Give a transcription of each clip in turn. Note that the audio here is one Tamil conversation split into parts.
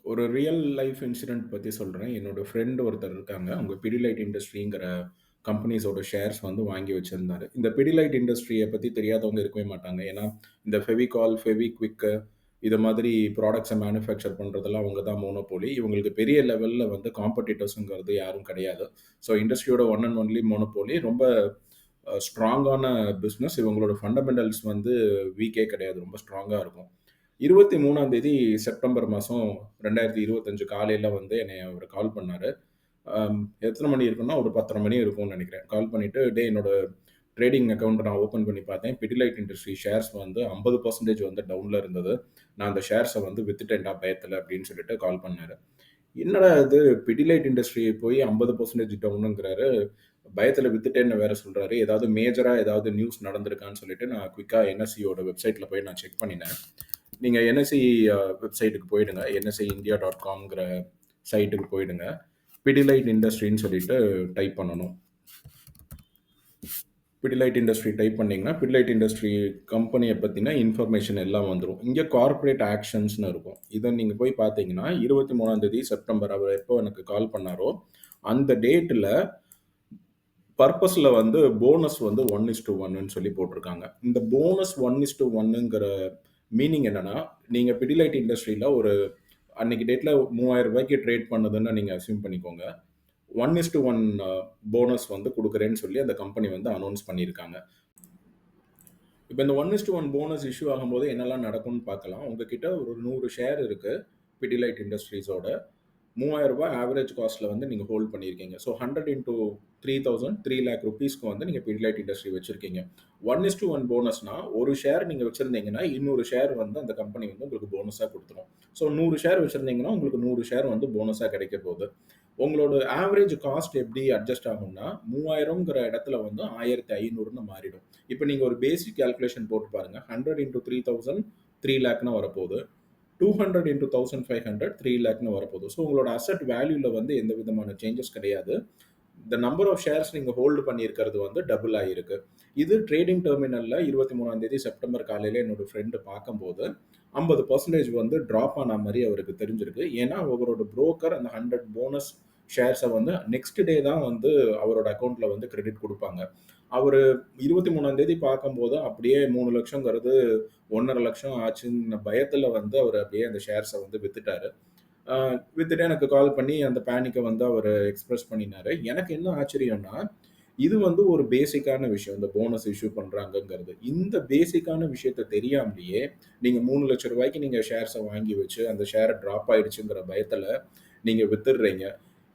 ஒரு ரியல் லைஃப் இன்சிடென்ட் பத்தி சொல்றேன். என்னோட ஃப்ரெண்ட் ஒருத்தர் இருக்காங்க. அவங்க பிடிலைட் இண்டஸ்ட்ரிங்கிற கம்பெனிஸோட ஷேர்ஸ் வந்து வாங்கி வச்சிருந்தாரு. இந்த பிடிலைட் இண்டஸ்ட்ரிய பத்தி தெரியாதவங்க இருக்கவே மாட்டாங்க. ஏன்னா, இந்த ஃபெவிகால், ஃபெவிக்விக் இது மாதிரி ப்ராடக்ட்ஸ மேனுஃபேக்சர் பண்றதெல்லாம் அவங்க தான் மோனோபோலி. இவங்களுக்கு பெரிய லெவல்ல வந்து காம்படிட்டர்ஸ்ங்கிறது யாரும் கிடையாது. ஸோ இண்டஸ்ட்ரியோட ஒன் அண்ட் ஒன்லி மோனோபோலி. ரொம்ப ஸ்ட்ராங்கான பிசினஸ். இவங்களோட ஃபண்டமெண்டல்ஸ் வந்து வீக்கே கிடையாது. ரொம்ப ஸ்ட்ராங்கா இருக்கும். 23ஆம் தேதி செப்டம்பர் மாசம் 2025 காலையில வந்து என்னைய அவரு கால் பண்ணாரு. எத்தன மணி இருக்குன்னா, ஒரு 10:30 மணி இருக்கும்னு நெனைக்கிறேன். கால் பண்ணிட்டு, "டேய் என்னோட ட்ரேடிங் அக்கவுண்ட் நான் ஓப்பன் பண்ணி பார்த்தேன். பிடிலைட் இண்டஸ்ட்ரி ஷேர்ஸ் வந்து 50% வந்து டவுன்ல இருந்தது. நான் அந்த ஷேர்ஸ வந்து வித்துட்டேன்டா பயத்துல" அப்படின்னு சொல்லிட்டு கால் பண்ணாரு. என்னடா இது பிடிலைட் இண்டஸ்ட்ரி போய் 50% டவுனுங்கிறாரு. பயத்துல வித்துட்டேன்னு வேற சொல்றாரு. ஏதாவது மேஜரா ஏதாவது நியூஸ் நடந்திருக்கான்னு சொல்லிட்டு நான் குயிக்கா என்எஸ்சியோட வெப்சைட்ல போய் நான் செக் பண்ணினேன். நீங்க என்எஸ்சி வெப்சைட்டுக்கு போயிடுங்க. nsindia.comங்கிற சைட்டுக்கு போயிடுங்க. பிடிலைட் இண்டஸ்ட்ரின்னு சொல்லிட்டு டைப் பண்ணணும். பிடிலைட் இண்டஸ்ட்ரி டைப் பண்ணீங்கன்னா, பிடிலைட் இண்டஸ்ட்ரி கம்பெனிய பத்தின இன்ஃபர்மேஷன் எல்லாம் வந்துரும். இங்க கார்ப்பரேட் ஆக்ஷன்ஸ்ன்னு இருக்கும். இத நீங்க போய் பார்த்தீங்கன்னா, 23ஆம் தேதி செப்டம்பர் அவர் எப்போ எனக்கு கால் பண்ணாரோ, அந்த டேட்ல பர்ப்பஸ்ல வந்து போனஸ் வந்து 1:1ன்னு சொல்லி போட்டிருக்காங்க. இந்த போனஸ் 1:1ங்கிற மீனிங் என்னன்னா, நீங்க பிடிலைட் இண்டஸ்ட்ரியில ஒரு அன்னைக்கு டேட்ல ரூ. 3000க்கு ட்ரேட் பண்ணுதுன்னு நீங்க அஸ்யூம் பண்ணிக்கோங்க. 1:1 போனஸ் வந்து குடுக்குறேன்னு சொல்லி அந்த கம்பெனி வந்து அனவுன்ஸ் பண்ணியிருக்காங்க. இப்ப இந்த 1:1 போனஸ் இஷ்யூ ஆகும்போது என்னெல்லாம் நடக்கும்னு பார்க்கலாம். உங்ககிட்ட ஒரு 100 ஷேர் இருக்கு. பிடிலைட் இண்டஸ்ட்ரீஸோட. ரூ. 3000 ஆவரேஜ் காஸ்ட்ல வந்து நீங்க ஹோல்ட் பண்ணியிருக்கீங்க. ஸோ 100 இன்டூ 3000 3,00,000 ரூபீஸ்க்கு வந்து நீங்க பிடிலைட் இண்டஸ்ட்ரி வச்சிருக்கீங்க. 1:1 போனஸ்னா ஒரு ஷேர் நீங்க வச்சிருந்தீங்கன்னா, இன்னொரு ஷேர் வந்து அந்த கம்பெனி வந்து உங்களுக்கு போனஸா குடுத்துரும். ஸோ 100 ஷேர் வச்சிருந்தீங்கன்னா, உங்களுக்கு 100 ஷேர் வந்து போனஸா கிடைக்க போகுது. உங்களோட ஆவரேஜ் காஸ்ட் எப்படி அட்ஜஸ்ட் ஆகும்னா, 3000ங்கிற இடத்துல வந்து 1500ன்னு மாறிடும். இப்ப நீங்க ஒரு பேசிக் கால்குலேஷன் போட்டு பாருங்க. 100 இன்டூ 3000 3,00,000ன்னு வரப்போகுது. 200 இன்டூ 1500 3,00,000ன்னு வரப்போகுது. ஸோ உங்களோட அசெட் வேல்யூல வந்து எந்த விதமான சேஞ்சஸ் கிடையாது. த நம்பர் ஆஃப் ஷேர்ஸ் நீங்க ஹோல்டு பண்ணியிருக்கிறது வந்து டபுள் ஆயிருக்கு. இது ட்ரேடிங் டெர்மினல்ல 23ஆம் தேதி செப்டம்பர் காலையில என்னோட ஃப்ரெண்ட் பார்க்கும்போது 50% வந்து டிராப் ஆன மாரி அவருக்கு தெரிஞ்சிருக்கு. ஏன்னா, அவரோட புரோக்கர் அந்த 100 போனஸ் ஷேர்ஸ வந்து நெக்ஸ்ட் டே தான் வந்து அவரோட அக்கவுண்ட்ல வந்து கிரெடிட் குடுப்பாங்க. அவரு 23ஆம் தேதி பார்க்கும்போது அப்படியே 3,00,000ங்கிறது 1,50,000 ஆச்சுன்ன பயத்துல வந்து அவரு அப்படியே அந்த ஷேர்ஸ வந்து வித்துட்டாரு. அ வித்துட்டு எனக்கு கால் பண்ணி அந்த பேனிக்க வந்து அவரு எக்ஸ்பிரஸ் பண்ணினாரு. எனக்கு என்ன ஆச்சரியம்னா, இது வந்து ஒரு பேசிக்கான விஷயம். இந்த போனஸ் இஷ்யூ பண்றாங்கங்கிறது. இந்த பேசிக்கான விஷயத்த தெரியாமலேயே, நீங்க ரூ. 3,00,000க்கு நீங்க ஷேர்ஸ வாங்கி வச்சு, அந்த ஷேர் டிராப் ஆயிடுச்சுங்கிற பயத்துல நீங்க வித்துடுறீங்க.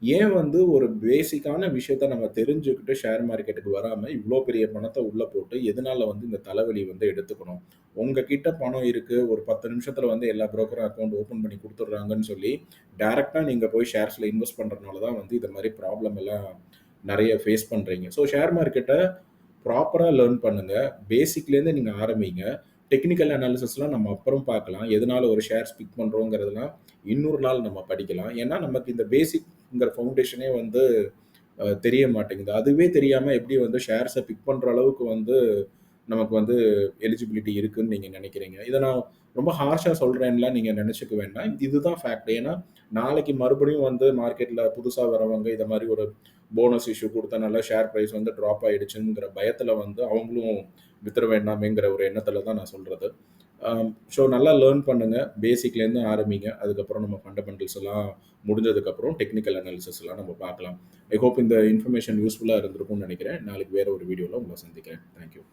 ஏன் வந்து ஒரு பேசிக்கான விஷயத்த நம்ம தெரிஞ்சுக்கிட்டு ஷேர் மார்க்கெட்டுக்கு வராம, இவ்ளோ பெரிய பணத்த உள்ள போட்டு, எதனால வந்து இந்த தலைவலி வந்து எடுத்துக்கணும்? உங்க கிட்ட பணம் இருக்கு. ஒரு 10 நிமிஷத்துல வந்து எல்லா புரோக்கரும் அக்கவுண்ட் ஓப்பன் பண்ணி குடுத்துடுறாங்கன்னு சொல்லி, டைரக்ட்டா நீங்க போய் ஷேர்ஸ்ல இன்வெஸ்ட் பண்றதுனால தான் வந்து இது மாரி ப்ராப்ளம் எல்லாம் நெறைய ஃபேஸ் பண்றீங்க. ஸோ ஷேர் மார்க்கெட்ட ப்ராப்பரா லேர்ன் பண்ணுங்க. பேசிக்லேருந்து நீங்க ஆரம்பிங்க. டெக்னிக்கல் அனாலிசிஸ்லாம் நம்ம அப்புறம் பார்க்கலாம். எதனால ஒரு ஷேர்ஸ் பிக் பண்றோங்கிறதெல்லாம் இன்னொரு நாள் நம்ம படிக்கலாம். ஏன்னா, நமக்கு இந்த பேசிக்ங்கிற ஃபவுண்டேஷனே வந்து தெரிய மாட்டேங்குது. அதுவே தெரியாம எப்படி வந்து ஷேர்ஸ பிக் பண்ற அளவுக்கு வந்து நமக்கு வந்து எலிஜிபிலிட்டி இருக்குன்னு நீங்க நெனைக்கிறீங்க. இத நான் ரொம்ப ஹார்ஷா சொல்றேன்லாம் நீங்க நெனச்சுக்க வேண்டாம். இதுதான் ஃபேக்ட். ஏன்னா, நாளைக்கு மறுபடியும் வந்து மார்க்கெட்ல புதுசா வரவங்க இத மாரி ஒரு போனஸ் இஷ்யூ குடுத்தனால ஷேர் பிரைஸ் வந்து டிராப் ஆயிடுச்சுங்கிற பயத்துல வந்து அவங்களும் வித்துற வேண்டாமேங்கிற ஒரு எண்ணத்துல தான் நான் சொல்றது. ஸோ நல்லா லேர்ன் பண்ணுங்க. பேசிக்லேருந்து ஆரம்பிங்க. அதுக்கப்புறம் நம்ம ஃபண்டமெண்டல்ஸ் எல்லாம் முடிஞ்சதுக்கப்புறம் டெக்னிக்கல் அனாலிசிஸ் எல்லாம் நம்ம பார்க்கலாம். ஐ ஹோப் இந்த இன்ஃபர்மேஷன் யூஸ்ஃபுல்லா இருந்திருக்கும்னு நெனைக்கிறேன். நாளைக்கு வேற ஒரு வீடியோல உங்கள சந்திக்கிறேன். Thank you.